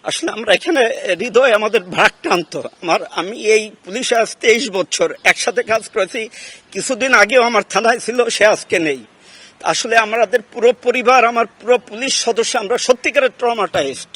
আসলে আমরা এখানে হৃদয় আমাদের ভারাক্রান্ত। আমি এই পুলিশে আজ 23 বছর একসাথে কাজ করেছি। কিছুদিন আগেও আমার থানায় ছিল, সে আজকে নেই। আসলে আমাদের পুরো পরিবার, আমার পুরো পুলিশ সদস্য, আমরা সত্যিকারের ট্রমাটাইজড।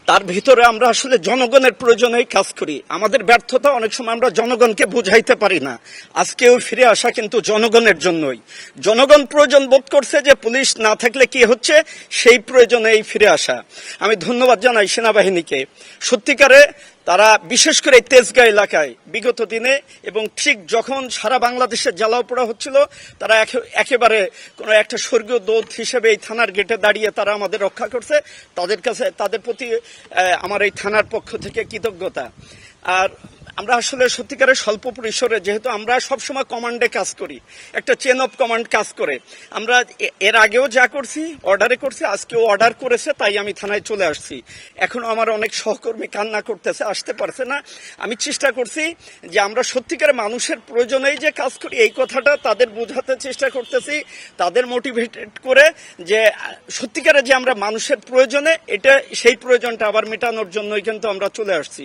তার ভিতরে আমরা আসলে জনগণের প্রয়োজনেই কাজ করি। আমাদের ব্যর্থতা অনেক সময় আমরা জনগণকে বুঝাইতে পারি না। আজকেও ফিরে আসা কিন্তু জনগণের জন্যই। জনগণ প্রয়োজন বোধ করছে যে পুলিশ না থাকলে কি হচ্ছে, সেই প্রয়োজনেই ফিরে আসা। আমি ধন্যবাদ জানাই সেনাবাহিনীকে। সত্যিকারে তারা বিশেষ করে এই তেজগাঁ এলাকায় বিগত দিনে এবং ঠিক যখন সারা বাংলাদেশে জ্বালাও পোড়া হচ্ছিল, তারা একেবারে কোনো একটা স্বর্গীয় দূত হিসেবে এই থানার গেটে দাঁড়িয়ে তারা আমাদের রক্ষা করছে। তাদের প্রতি আমার এই থানার পক্ষ থেকে কৃতজ্ঞতা। আর আমরা আসলে সত্যিকারের স্বল্প পরিসরে, যেহেতু আমরা সবসময় কমান্ডে কাজ করি, একটা চেন অফ কমান্ড কাজ করে, আমরা এর আগেও যা করছি অর্ডারে করছি, আজকেও অর্ডার করেছে, তাই আমি থানায় চলে আসছি। এখনো আমার অনেক সহকর্মী কান্না করতেছে, আসতে পারছে না। আমি চেষ্টা করছি যে আমরা সত্যিকারের মানুষের প্রয়োজনেই যে কাজ করি, এই কথাটা তাদের বোঝাতে চেষ্টা করতেছি, তাদের মোটিভেটেড করে যে সত্যিকারে যে আমরা মানুষের প্রয়োজনে, এটা সেই প্রয়োজনটা আবার মেটানোর জন্যই কিন্তু আমরা চলে আসছি।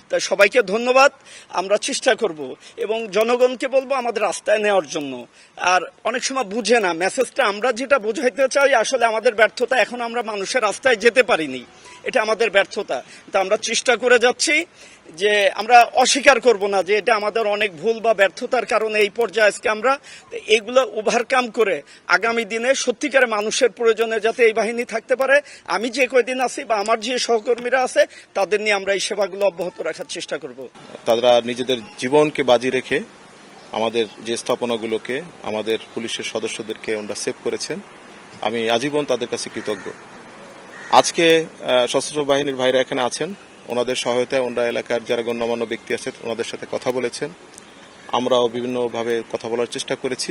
তাই সবাইকে ধন্যবাদ। আমরা চেষ্টা করব এবং জনগণকে বলবো আমাদের রাস্তায় নেওয়ার জন্য। আর অনেক সময় বুঝে না মেসেজটা, আমরা যেটা বোঝাইতে চাই আসলে আমাদের ব্যর্থতা, এখন আমরা মানুষের রাস্তায় যেতে পারিনি, এটা আমাদের ব্যর্থতা। তা আমরা চেষ্টা করে যাচ্ছি যে আমরা অস্বীকার করব না যে এটা আমাদের অনেক ভুল বা ব্যর্থতার কারণে এই পর্যায়ে আজকে আমরা এইগুলো ওভারকাম করে আগামী দিনে সত্যিকারের মানুষের প্রয়োজনে যাতে এই বাহিনী থাকতে পারে, আমি যে কয়দিন আছি বা আমার যে সহকর্মীরা আছে তাদের নিয়ে আমরা এই সেবাগুলো অব্যাহত রাখার চেষ্টা করব। তারা নিজেদের জীবনকে বাজি রেখে আমাদের যে স্থাপনাগুলোকে, আমাদের পুলিশের সদস্যদেরকে ওনারা সেভ করেছেন। আমি আজীবন তাদের কাছে কৃতজ্ঞ। আজকে সশস্ত্র বাহিনীর ভাইরা এখানে আছেন, ওনাদের সহায়তায় ওনারা এলাকার যারা গণ্যমান্য ব্যক্তি আছে ওনাদের সাথে কথা বলেছেন। আমরাও বিভিন্নভাবে কথা বলার চেষ্টা করেছি।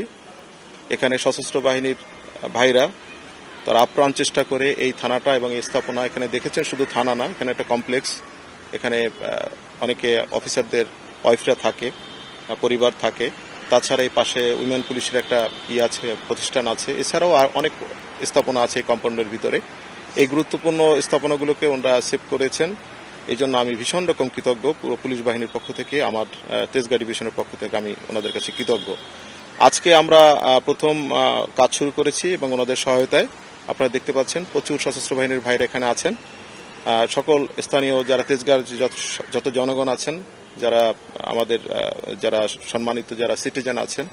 এখানে সশস্ত্র বাহিনীর ভাইরা তারা আপ্রাণ চেষ্টা করে এই থানাটা এবং এই স্থাপনা, এখানে দেখেছেন শুধু থানা না, এখানে একটা কমপ্লেক্স, এখানে অনেকে অফিসারদের ওয়াইফরা থাকে, পরিবার থাকে। তাছাড়া এই পাশে উইমেন পুলিশের একটা আছে, প্রতিষ্ঠান আছে। এছাড়াও আর অনেক স্থাপনা আছে এই কম্পাউন্ডের ভিতরে। এই গুরুত্বপূর্ণ স্থাপনাগুলোকে ওনারা সেভ করেছেন। এই জন্য আমি ভীষণ রকম কৃতজ্ঞ। পুরো পুলিশ বাহিনীর পক্ষ থেকে, আমার তেজগাঁ ডিভিশনের পক্ষ থেকে আমি ওনাদের কাছে কৃতজ্ঞ। আজকে আমরা প্রথম কাজ শুরু করেছি এবং ওনাদের সহায়তায় আপনারা দেখতে পাচ্ছেন প্রচুর সশস্ত্র বাহিনীর ভাইরা এখানে আছেন। সকল স্থানীয় যারা তেজগাঁর যত জনগণ আছেন, যারা আমাদের যারা সম্মানিত যারা সিটিজেন আছেন,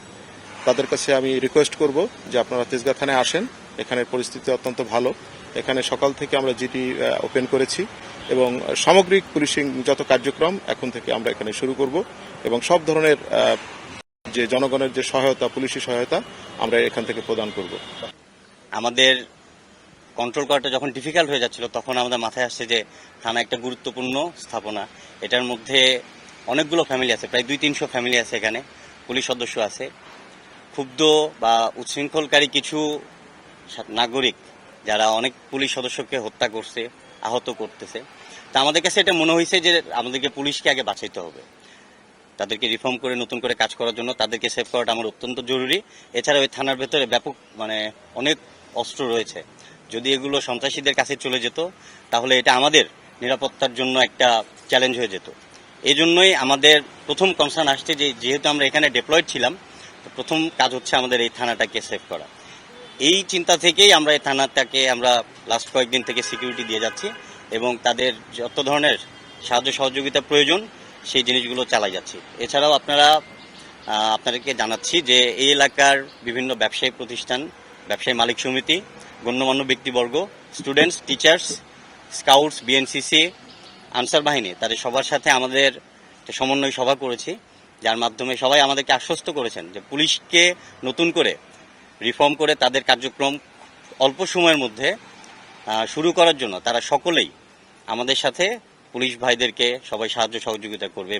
তাদের কাছে আমি রিকোয়েস্ট করব যে আপনারা তেজগাঁ থানায় আসেন। এখানের পরিস্থিতি অত্যন্ত ভালো। এখানে সকাল থেকে আমরা জিডি ওপেন করেছি এবং সামগ্রিক পুলিশিং যত কার্যক্রম এখন থেকে আমরা এখানে শুরু করব এবং সব ধরনের যে জনগণের যে সহায়তা, পুলিশি সহায়তা আমরা এখান থেকে প্রদান করব। আমাদের কন্ট্রোল করাটা যখন ডিফিকাল্ট হয়ে যাচ্ছিল, তখন আমাদের মাথায় আসছে যে থানা একটা গুরুত্বপূর্ণ স্থাপনা। এটার মধ্যে অনেকগুলো ফ্যামিলি আছে, প্রায় 200-300 ফ্যামিলি আছে, এখানে পুলিশ সদস্য আছে। ক্ষুব্ধ বা উচ্ছৃঙ্খলকারী কিছু নাগরিক যারা অনেক পুলিশ সদস্যকে হত্যা করছে, আহত করতেছে। তা আমাদের কাছে এটা মনে হয়েছে যে আমাদেরকে পুলিশকে আগে বাঁচাইতে হবে, তাদেরকে রিফর্ম করে নতুন করে কাজ করার জন্য তাদেরকে সেভ করাটা আমার অত্যন্ত জরুরি। এছাড়া ওই থানার ভেতরে ব্যাপক অনেক অস্ত্র রয়েছে। যদি এগুলো সন্ত্রাসীদের কাছে চলে যেত তাহলে এটা আমাদের নিরাপত্তার জন্য একটা চ্যালেঞ্জ হয়ে যেত। এই জন্যই আমাদের প্রথম কনসার্ন আসছে যে যেহেতু আমরা এখানে ডেপ্লয়েড ছিলাম, প্রথম কাজ হচ্ছে আমাদের এই থানাটাকে সেভ করা। এই চিন্তা থেকেই আমরা এই থানাটাকে আমরা লাস্ট কয়েকদিন থেকে সিকিউরিটি দিয়ে যাচ্ছি এবং তাদের যত ধরনের সাহায্য সহযোগিতা প্রয়োজন সেই জিনিসগুলো চালাই যাচ্ছি। এছাড়াও আপনাদেরকে জানাচ্ছি যে এই এলাকার বিভিন্ন ব্যবসায়ী প্রতিষ্ঠান, ব্যবসায়ী মালিক সমিতি, গণ্যমান্য ব্যক্তিবর্গ, students, teachers, scouts, BNCC, answer বাহিনী, তাদের সবার সাথে আমাদের সমন্বয় সভা করেছি, যার মাধ্যমে সবাই আমাদেরকে আশ্বস্ত করেছেন যে পুলিশকে নতুন করে রিফর্ম করে তাদের কার্যক্রম অল্প সময়ের মধ্যে শুরু করার জন্য তারা সকলেই আমাদের সাথে পুলিশ ভাইদেরকে সবাই সাহায্য সহযোগিতা করবে।